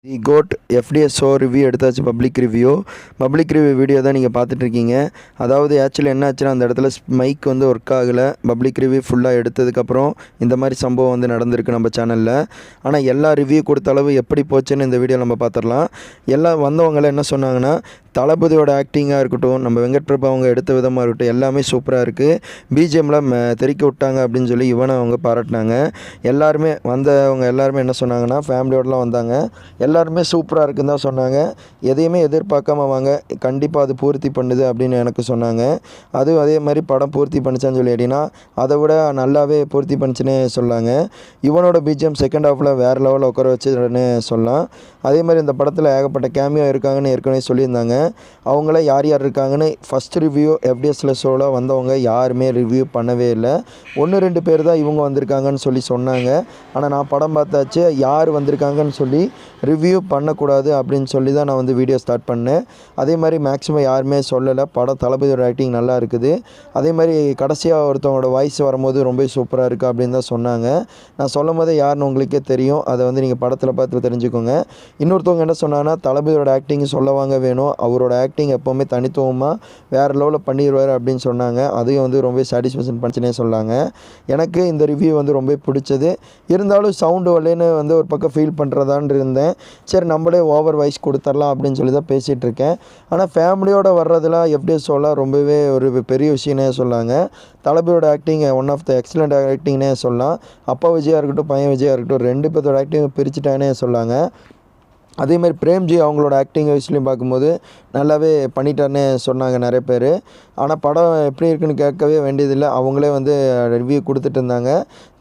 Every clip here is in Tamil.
தி கோட் எஃப்டிஎஸ்ஓ ரிவ்யூ எடுத்தாச்சு. பப்ளிக் ரிவ்யூ வீடியோ தான் நீங்கள் பார்த்துட்ருக்கீங்க. அதாவது ஆக்சுவலி என்ன ஆச்சுன்னா, அந்த இடத்துல மைக் வந்து ஒர்க் ஆகலை. பப்ளிக் ரிவ்யூ ஃபுல்லாக எடுத்ததுக்கப்புறம் இந்த மாதிரி சம்பவம் வந்து நடந்திருக்கு நம்ம சேனலில். ஆனால் எல்லா ரிவ்யூ கொடுத்த அளவு எப்படி போச்சுன்னு இந்த வீடியோ நம்ம பார்த்துடலாம். எல்லாம் வந்தவங்களாம் என்ன சொன்னாங்கன்னா, தளபதியோட ஆக்டிங்காக இருக்கட்டும், நம்ம வெங்கட் பிரபு அவங்க எடுத்த விதமாக இருக்கட்டும், எல்லாமே சூப்பராக இருக்குது. பிஜிஎம்லாம் தெறிக்க விட்டாங்க அப்படின்னு சொல்லி இவனை அவங்க பாராட்டினாங்க. எல்லாருமே வந்தவங்க எல்லாருமே என்ன சொன்னாங்கன்னா, ஃபேமிலியோடலாம் வந்தாங்க, எல்லாருமே சூப்பராக இருக்குன்னு தான் சொன்னாங்க. எதையுமே எதிர்பார்க்காம வாங்க, கண்டிப்பாக அது பூர்த்தி பண்ணுது அப்படின்னு எனக்கு சொன்னாங்க. அதுவும் அதே மாதிரி படம் பூர்த்தி பண்ணிச்சான்னு சொல்லி அப்படின்னா, அதை விட நல்லாவே பூர்த்தி பண்ணிச்சுன்னே சொல்லாங்க. இவனோட பிஜிஎம் செகண்ட் ஹாஃபில் வேறு லெவலில் உட்கார வச்சுன்னு சொல்லலாம். அதே மாதிரி இந்த படத்தில் ஏகப்பட்ட கேமியோ இருக்காங்கன்னு ஏற்கனவே சொல்லியிருந்தாங்க. அவங்கள யார் யார் இருக்காங்கன்னு ஃபஸ்ட் ரிவ்யூ எஃப்டிஎஸ்ல ஷோவில் வந்தவங்க யாருமே ரிவ்யூ பண்ணவே இல்லை. 1-2 பேர் தான் இவங்க வந்திருக்காங்கன்னு சொல்லி சொன்னாங்க. ஆனால் நான் படம் பார்த்தாச்சு, யார் வந்திருக்காங்கன்னு சொல்லி ரிவ்யூ பண்ணக்கூடாது அப்படின்னு சொல்லி தான் நான் வந்து வீடியோ ஸ்டார்ட் பண்ணேன். அதே மாதிரி மேக்ஸிமம் யாருமே சொல்லலை. படம் தளபதியோட ஆக்டிங் நல்லா இருக்குது. அதே மாதிரி கடைசியாக ஒருத்தவங்களோட வாய்ஸ் வரும்போது ரொம்ப சூப்பராக இருக்குது அப்படின்னு தான் சொன்னாங்க. நான் சொல்லும் போதே யாருன்னு உங்களுக்கே தெரியும். அதை வந்து நீங்கள் படத்தில் பார்த்து தெரிஞ்சுக்கோங்க. இன்னொருத்தவங்க என்ன சொன்னாங்கன்னா, தளபதியோட ஆக்டிங் சொல்லவாங்க வேணும், அவரோட ஆக்டிங் எப்போவுமே தனித்துவமாக வேறு லெவலில் பண்ணிடுவார் அப்படின்னு சொன்னாங்க. அதையும் வந்து ரொம்ப சாட்டிஸ்ஃபேக்ஷன் பண்ணிச்சுனே சொன்னாங்க. எனக்கு இந்த ரிவ்யூ வந்து ரொம்ப பிடிச்சது. இருந்தாலும் சவுண்டு வரலன்னு வந்து ஒரு பக்கம் ஃபீல் பண்ணுறதான்னு இருந்தேன். சரி, நம்மளே ஓவர் வாய்ஸ் கொடுத்துடலாம் அப்படின்னு சொல்லி தான் பேசிகிட்டு இருக்கேன். ஆனால் ஃபேமிலியோடு வர்றதுலாம் எஃப்டிஎஸ் ஷோலாம் ரொம்பவே ஒரு பெரிய விஷயம்னே சொல்லாங்க. தளபதியோட acting one of the excellent ஆக்டிங்னே சொல்லலாம். அப்பா விஜயாக இருக்கட்டும், பையன் விஜயாக இருக்கட்டும், 2 பேர்த்தோட ஆக்டிங் பிரிச்சுட்டானே சொல்லாங்க. அதேமாதிரி பிரேம்ஜி அவங்களோட ஆக்டிங் வயசுலையும் பார்க்கும்போது நல்லாவே பண்ணிட்டாருன்னு சொன்னாங்க நிறைய பேர். ஆனால் படம் எப்படி இருக்குன்னு கேட்கவே வேண்டியதில்லை, அவங்களே வந்து ரிவ்யூ கொடுத்துட்டு இருந்தாங்க.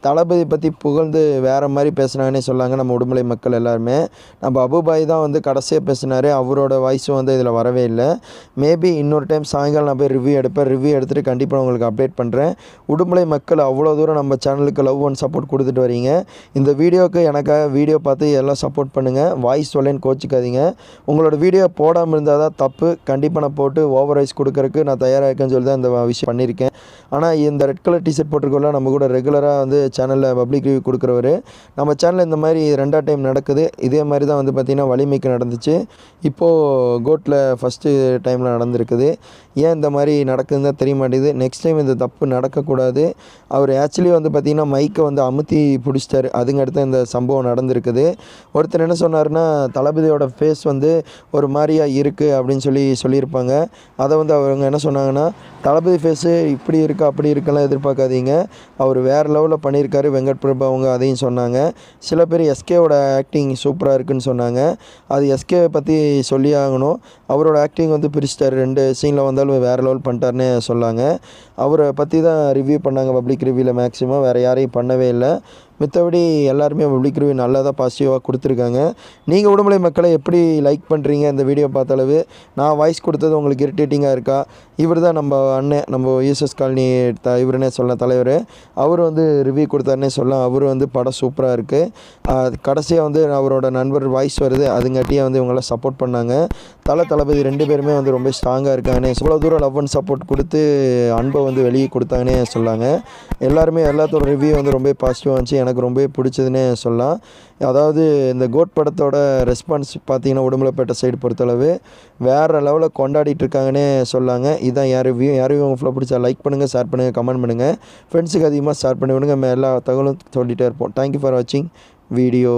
தளபதி பற்றி புகழ்ந்து வேறு மாதிரி பேசுனாங்கன்னே சொன்னாங்க நம்ம உடுமலை மக்கள் எல்லாருமே. நம்ம அபுபாய் தான் வந்து கடைசியாக பேசினார், அவரோட வாய்ஸும் வந்து இதில் வரவே இல்லை. மேபி இன்னொரு டைம் சாயங்காலம் நான் போய் ரிவ்யூ எடுப்பேன். ரிவ்யூ எடுத்துகிட்டு கண்டிப்பாக உங்களுக்கு அப்டேட் பண்ணுறேன். உடுமலை மக்கள் அவ்வளோ தூரம் நம்ம சேனலுக்கு லவ் அண்ட் சப்போர்ட் கொடுத்துட்டு வரீங்க. இந்த வீடியோவுக்கு எனக்காக வீடியோ பார்த்து எல்லாம் சப்போர்ட் பண்ணுங்கள். வாய்ஸ் சொல்லேன்னு கோச்சிக்காதீங்க. உங்களோட வீடியோ போடாமல் இருந்தால் தான் தப்பு. கண்டிப்பாக நான் போட்டு ஓவர் வாய்ஸ் கொடுக்கறதுக்கு நான் தயாராக இருக்கேன்னு சொல்லி தான் இந்த விஷயம் பண்ணியிருக்கேன். ஆனால் இந்த ரெட் கலர் டிஷர்ட் போட்டிருக்கோம்ல, நம்ம கூட ரெகுலராக வந்து சேனலில் பப்ளிக் ரிவ்யூ கொடுக்குறவர், நம்ம சேனலில் இந்த மாதிரி 2 டைம் நடக்குது. இதே மாதிரி தான் வந்து பார்த்திங்கன்னா வலிமைக்கு நடந்துச்சு. இப்போது கோட்டில் ஃபஸ்ட்டு டைமில் நடந்திருக்குது. ஏன் இந்த மாதிரி நடக்குதுன்னு தான் தெரிய மாட்டேங்குது. நெக்ஸ்ட் டைம் இந்த தப்பு நடக்கக்கூடாது. அவர் ஆக்சுவலி வந்து பார்த்திங்கன்னா மைக்கை வந்து அமுத்தி பிடிச்சிட்டாரு. அதுங்கடுத்து இந்த சம்பவம் நடந்திருக்குது. ஒருத்தர் என்ன சொன்னார்னா, தளபதியோட ஃபேஸ் வந்து ஒரு மாதிரியாக இருக்குது அப்படின்னு சொல்லியிருப்பாங்க. அதை வந்து அவங்க என்ன சொன்னாங்கன்னா, தளபதி ஃபேஸு இப்படி இருக்குது அப்படி இருக்கலாம் எதிர்பார்க்காதீங்க, அவர் வேறு லெவலில் பண்ணியிருக்காரு வெங்கட் பிரபு அவங்க, அதையும் சொன்னாங்க. சில பேர் எஸ்கேவோட ஆக்டிங் சூப்பராக இருக்குதுன்னு சொன்னாங்க. அது எஸ்கேவை பற்றி சொல்லி ஆகணும். அவரோட ஆக்டிங் வந்து பிரிச்சிட்டார். 2 சீனில் வந்தாலும் வேறு லெவல் பண்ணிட்டாருன்னு சொன்னாங்க. அவரை பற்றி தான் ரிவ்யூ பண்ணாங்க பப்ளிக் ரிவ்யூவில். மேக்ஸிமம் வேறு யாரையும் பண்ணவே இல்லை. மித்தபடி எல்லாருமே பப்ளிக் ரிவ்யூ நல்லா தான் பாசிட்டிவாக கொடுத்துருக்காங்க. நீங்கள் உடுமலை மக்களை எப்படி லைக் பண்ணுறீங்க இந்த வீடியோ பார்த்தளவு? நான் வாய்ஸ் கொடுத்தது உங்களுக்கு இரிட்டேட்டிங்காக இருக்கா? இவர் தான் நம்ம அண்ணன், நம்ம யூஎஸ்எஸ் காலனி இவருன்னே சொல்லலாம் தலைவர். அவர் வந்து ரிவ்யூ கொடுத்தாருன்னே சொல்லலாம். அவர் வந்து படம் சூப்பராக இருக்குது. கடைசியாக வந்து அவரோட நண்பர் வாய்ஸ் வருது, அதுங்காட்டியே வந்து இவங்களாம் சப்போர்ட் பண்ணாங்க. தளபதி 2 பேருமே வந்து ரொம்ப ஸ்ட்ராங்காக இருக்காங்கன்னே, இவ்வளோ தூரம் லவ் அண்ட் சப்போர்ட் கொடுத்து அன்பை வந்து வெளியே கொடுத்தாங்கன்னே சொல்லாங்க. எல்லாருமே எல்லாத்தோட ரிவ்யூ வந்து ரொம்ப பாசிட்டிவாக இருந்துச்சு. எனக்கு ரொம்ப பிடிச்சதுன்னே சொல்லலாம். அதாவது இந்த கோட் படத்தோட ரெஸ்பான்ஸ் பார்த்திங்கன்னா உடுமலைப்பேட்டை சைடு பொறுத்தளவு வேறு லெவலில் கொண்டாடிட்டு இருக்காங்கன்னே சொல்லாங்க. இதுதான் என் ரிவ்யூ. உங்கள் ஃபுல்லாக பிடிச்சா லைக் பண்ணுங்கள், ஷேர் பண்ணுங்கள், கமெண்ட் பண்ணுங்கள். ஃப்ரெண்ட்ஸுக்கு அதிகமாக ஷேர் பண்ணி விடுங்க. நம்ம எல்லா தகவலும் சொல்லிகிட்டே இருப்போம். தேங்க்யூ ஃபார் வாட்சிங் வீடியோ.